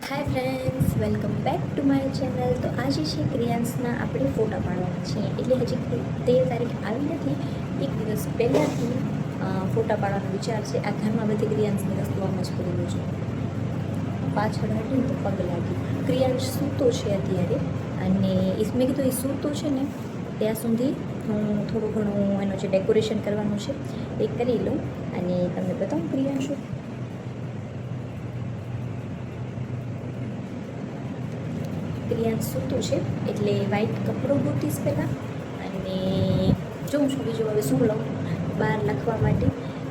Hi friends, welcome back to my channel. તો આજે છે ક્રિયાન્સના આપણે ફોટા પાડવાના છીએ. એટલે હજી 13 તારીખ આવી નથી, એક દિવસ પહેલાંથી ફોટા પાડવાનો વિચાર છે. આ ઘરમાં બધી ક્રિયાન્સની વસ્તુ આમ જ કરેલું છે. પાછળ હટી તો પગ લાગી. ક્રિયાંશ સૂતો છે અત્યારે, અને મેં કીધું એ સૂતો છે ને ત્યાં સુધી હું થોડું ઘણું એનું જે ડેકોરેશન કરવાનું છે એ કરી લઉં અને તમને બતાવું. ક્રિયાંશુ ક્રિયાંશ સૂતું છે એટલે વ્હાઈટ કપડું ગોતીશ પહેલાં, અને જોઉં છું બીજું હવે શું લઉં બહાર લખવા માટે.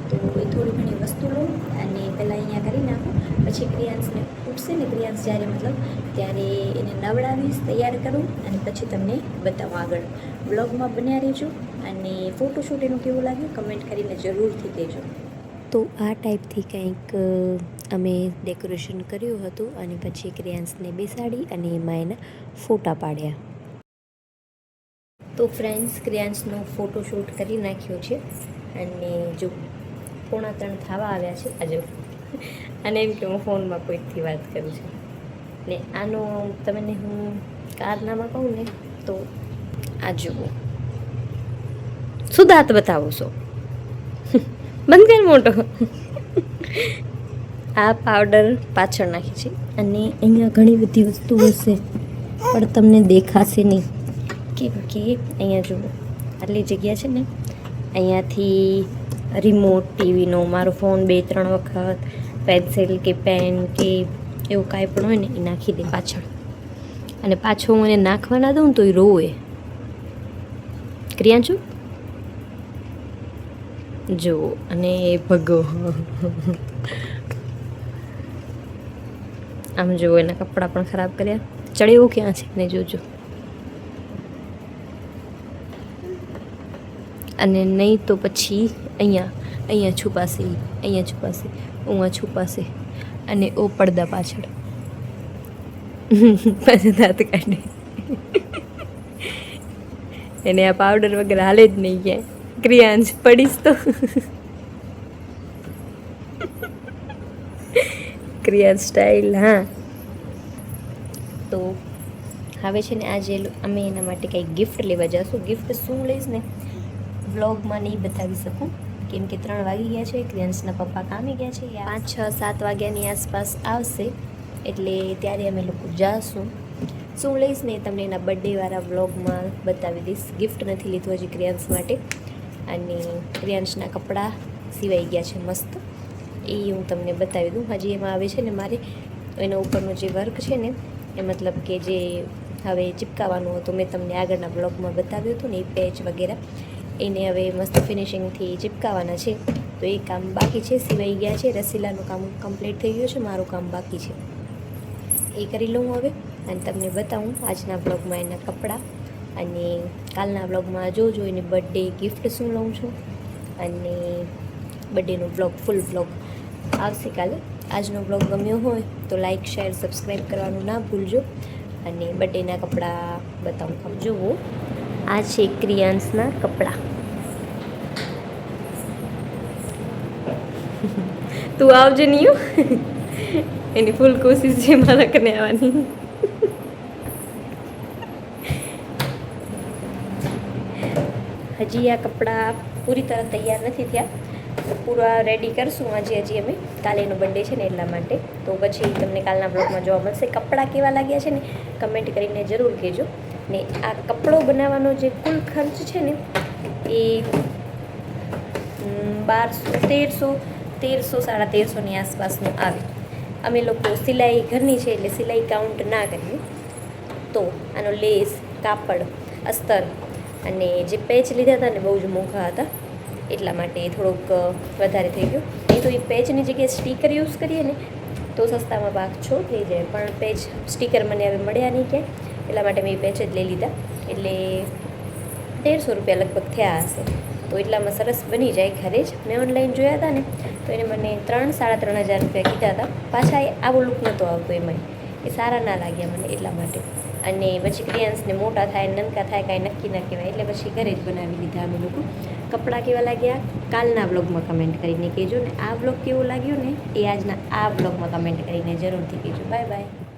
તો એ થોડી ઘણી વસ્તુ લઉં અને પહેલાં અહીંયા કરી નાખું. પછી ક્રિયાંશને ઉઠશે ને, ક્રિયાંશ જ્યારે મતલબ ત્યારે એને નવડાવીશ, તૈયાર કરું અને પછી તમને બતાવું આગળ. બ્લોગમાં બન્યા રહેજો અને ફોટોશૂટ એનું કેવું લાગ્યું કમેન્ટ કરીને જરૂરથી કહેજો. તો આ ટાઈપથી કંઈક અમે ડેકોરેશન કર્યું હતું અને પછી ક્રિયાન્સને બેસાડી અને એમાં એના ફોટા પાડ્યા. તો ફ્રેન્ડ્સ, ક્રિયાન્સનો ફોટોશૂટ કરી નાખ્યો છે અને જો 2:45 થવા આવ્યા છે. આજે અને એમ કે હું ફોનમાં કોઈકથી વાત કરું છું ને આનો તમને હું કારનામાં કહું ને તો આ જુઓ. શું દાંત બતાવો છો? બંધ કર મોટો. આ પાવડર પાછળ નાખી છે અને અહીંયા ઘણી બધી વસ્તુ હશે પણ તમને દેખાશે નહીં, કેમ કે અહીંયા જુઓ આટલી જગ્યા છે ને, અહીંયાથી રિમોટ ટીવીનો મારો ફોન 2-3 વખત, પેન્સિલ કે પેન કે એવું કાંઈ પણ હોય ને એ નાખી દે પાછળ. અને પાછો હું એને નાખવા ના દઉં તો એ રોવે. ક્રિયાંશુ જો, અને ભગો આમ જુઓ, એના કપડાં પણ ખરાબ કર્યા. ચડેવું ક્યાં છે ને જોજો. અને નહીં તો પછી અહીંયા છુપાશે, અહીંયા છુપાશે, ઉમાં છુપાશે અને ઓ પડદા પાછળ પાછળ દાંત કાઢે. એને આ પાવડર વગર હાલે જ નહીં ક્યાંય. ક્રિયાંશ પડીશ તો ક્રિયાંશ સ્ટાઇલ. હા, તો હવે છે ને આજે અમે એના માટે કંઈક ગિફ્ટ લેવા જઈશું. ગિફ્ટ શું લઈશ ને વ્લોગમાં નહીં બતાવી શકું, કેમ કે 3 વાગી ગયા છે. ક્રિયાંશના પપ્પા કામે ગયા છે. 5-6-7 વાગ્યાની આસપાસ આવશે એટલે ત્યારે અમે લોકો જાશું. શું લઈશ ને તમને એના બર્થડેવાળા વ્લોગમાં બતાવી દઈશ. ગિફ્ટ નથી લીધું હજી ક્રિયાંશ માટે, અને ક્રિયાંશના કપડાં સિવાઈ ગયા છે મસ્ત, એ હું તમને બતાવી દઉં. હજી એમાં આવે છે ને મારે એના ઉપરનું જે વર્ક છે ને એ મતલબ કે જે હવે ચિપકાવવાનું હતું, મેં તમને આગળના બ્લોગમાં બતાવ્યું હતું ને, એ પેચ વગેરે એને હવે મસ્ત ફિનિશિંગથી ચિપકાવવાના છે. તો એ કામ બાકી છે, સિવાઈ ગયા છે. રસીલાનું કામ કમ્પ્લીટ થઈ ગયું છે, મારું કામ બાકી છે. એ કરી લઉં હવે અને તમને બતાવું આજના બ્લોગમાં એના કપડાં. અને કાલના બ્લોગમાં જોજો એની બર્થડે ગિફ્ટ શું લઉં છું, અને બર્થડેનો બ્લોગ, ફૂલ બ્લોગ આવશે કાલે. આજનો બ્લોગ ગમ્યો હોય તો લાઇક, શેર, સબસ્ક્રાઈબ કરવાનું ના ભૂલજો. અને બર્થડેના કપડાં બતાવું. જુઓ, આ છે ક્રિયાન્સના કપડાં. તું આવજે નહીં, એની ફૂલ કોશિશ છે મારા કને આવવાની. હજી આ કપડાં પૂરી તરહ તૈયાર નથી થયા, પૂરા રેડી કરશું આજે. હજી અમે કાલે એનો બર્થડે છે ને એટલા માટે. તો પછી તમને કાલના બ્લોગમાં જોવા મળશે. કપડાં કેવા લાગ્યા છે ને કમેન્ટ કરીને જરૂર કહેજો. ને આ કપડો બનાવવાનો જે કુલ ખર્ચ છે ને એ 1300-1350ની આસપાસનું આવે. અમે લોકો સિલાઈ ઘરની છે એટલે સિલાઈ કાઉન્ટ ના કરીએ. તો આનો લેસ, કાપડ, અસ્તર અને જે પેચ લીધા હતા ને બહુ જ મોંઘા હતા, એટલા માટે થોડુંક વધારે થઈ ગયું. નહીં તો એ પેચની જગ્યાએ સ્ટીકર યુઝ કરીએ ને તો સસ્તામાં ભાગ છો થઈ જાય. પણ પેચ સ્ટીકર મને હવે મળ્યા નહીં ક્યાંય, એટલા માટે મેં એ પેચ જ લઈ લીધા. એટલે 150 રૂપિયા લગભગ થયા હશે. તો એટલામાં સરસ બની જાય ઘરે જ. મેં ઓનલાઈન જોયા હતા ને તો એને મને 3-3.5 હજાર રૂપિયા કીધા હતા. પાછા આવો લુક નહોતો આવતો એમાં, એ સારા ના લાગ્યા મને એટલા માટે. અને પછી ક્રિયાન્સને મોટા થાય, નનકા થાય, કાંઈ નક્કી ના કહેવાય, એટલે પછી ઘરે જ બનાવી લીધા અમે લોકો. કપડાં કેવા લાગ્યા કાલના બ્લોગમાં કમેન્ટ કરીને કહેજો ને આ બ્લોગ કેવો લાગ્યો ને એ આજના આ બ્લોગમાં કમેન્ટ કરીને જરૂરથી કહેજો. Bye bye.